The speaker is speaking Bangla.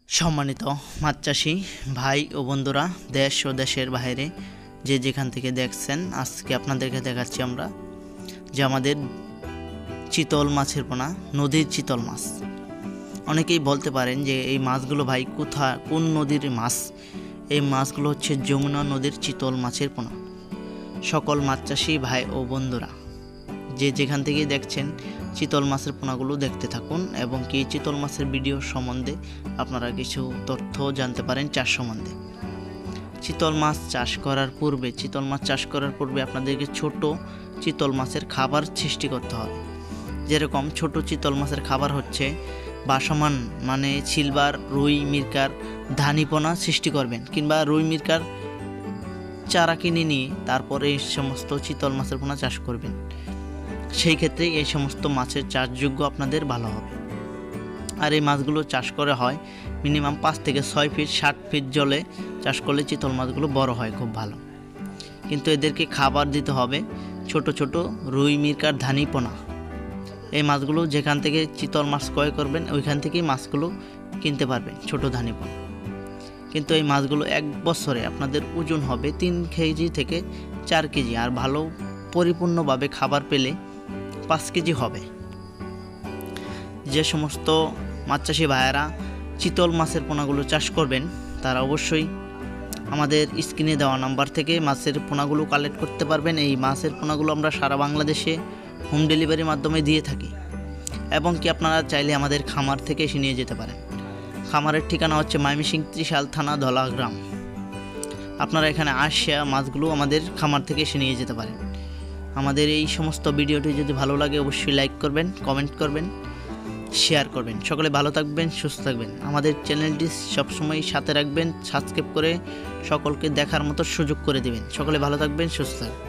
সম্মানিত মাছ চাষি ভাই ও বন্ধুরা, দেশ ও দেশের বাইরে যে যেখান থেকে দেখছেন, আজকে আপনাদেরকে দেখাচ্ছি আমরা যে আমাদের চিতল মাছের পোনা, নদীর চিতল মাছ। অনেকেই বলতে পারেন যে এই মাছগুলো ভাই কোন নদীর মাছ? এই মাছগুলো হচ্ছে যমুনা নদীর চিতল মাছের পোনা। সকল মাছ চাষি ভাই ও বন্ধুরা যে যেখান থেকে দেখছেন, চিতল মাছের পোনাগুলো দেখতে থাকুন এবং কি চিতল মাছের ভিডিও সম্বন্ধে আপনারা কিছু তথ্য জানতে পারেন চাষ সম্বন্ধে। চিতল মাছ চাষ করার পূর্বে আপনাদেরকে ছোট চিতল মাছের খাবার সৃষ্টি করতে হবে। যেরকম ছোট চিতল মাছের খাবার হচ্ছে বাসমান, মানে সিলভার, রুই, মিরকার, ধানিপোনা সৃষ্টি করবেন, কিংবা রুই মিরকার চারা কিনে নিয়ে তারপরে এই সমস্ত চিতল মাছের পোনা চাষ করবেন। সেই ক্ষেত্রে এই সমস্ত মাছের চাষযোগ্য আপনাদের ভালো হবে। আর এই মাছগুলো চাষ করা হয় মিনিমাম 5 থেকে 6 ফিট 60 ফিট জলে চাষ করলে চিতল মাছগুলো বড় হয় খুব ভালো। কিন্তু এদেরকে খাবার দিতে হবে ছোট ছোট রুই, মিরকার, ধানিপোনা। এই মাছগুলো যেখান থেকে চিতল মাছ ক্রয় করবেন ওইখান থেকেই মাছগুলো কিনতে পারবেন, ছোট ধানিপোনা। কিন্তু এই মাছগুলো এক বছরে আপনাদের ওজন হবে 3 কেজি থেকে 4 কেজি, আর ভালো পরিপূর্ণভাবে খাবার পেলে 5 কেজি হবে। যে সমস্ত মাছ চাষি ভাইয়েরা চিতল মাছের পোনাগুলো চাষ করবেন তারা অবশ্যই আমাদের স্ক্রিনে দেওয়া নাম্বার থেকে মাছের পোনাগুলো কালেক্ট করতে পারবেন। এই মাছের পোনাগুলো আমরা সারা বাংলাদেশে হোম ডেলিভারির মাধ্যমে দিয়ে থাকি, এবং কি আপনারা চাইলে আমাদের খামার থেকে এসে নিয়ে যেতে পারেন। খামারের ঠিকানা হচ্ছে ময়মনসিংহ ত্রিশাল থানা, ধলা গ্রাম। আপনারা এখানে আসিয়া মাছগুলো আমাদের খামার থেকে এসে নিয়ে যেতে পারেন। আমাদের এই সমস্ত ভিডিওটি যদি ভালো লাগে অবশ্যই লাইক করবেন, কমেন্ট করবেন, শেয়ার করবেন। সকলে ভালো থাকবেন, সুস্থ থাকবেন। আমাদের চ্যানেলটি সবসময় সাথে রাখবেন, সাবস্ক্রাইব করে সকলকে দেখার মতো সুযোগ করে দেবেন। সকলে ভালো থাকবেন, সুস্থ থাকবেন।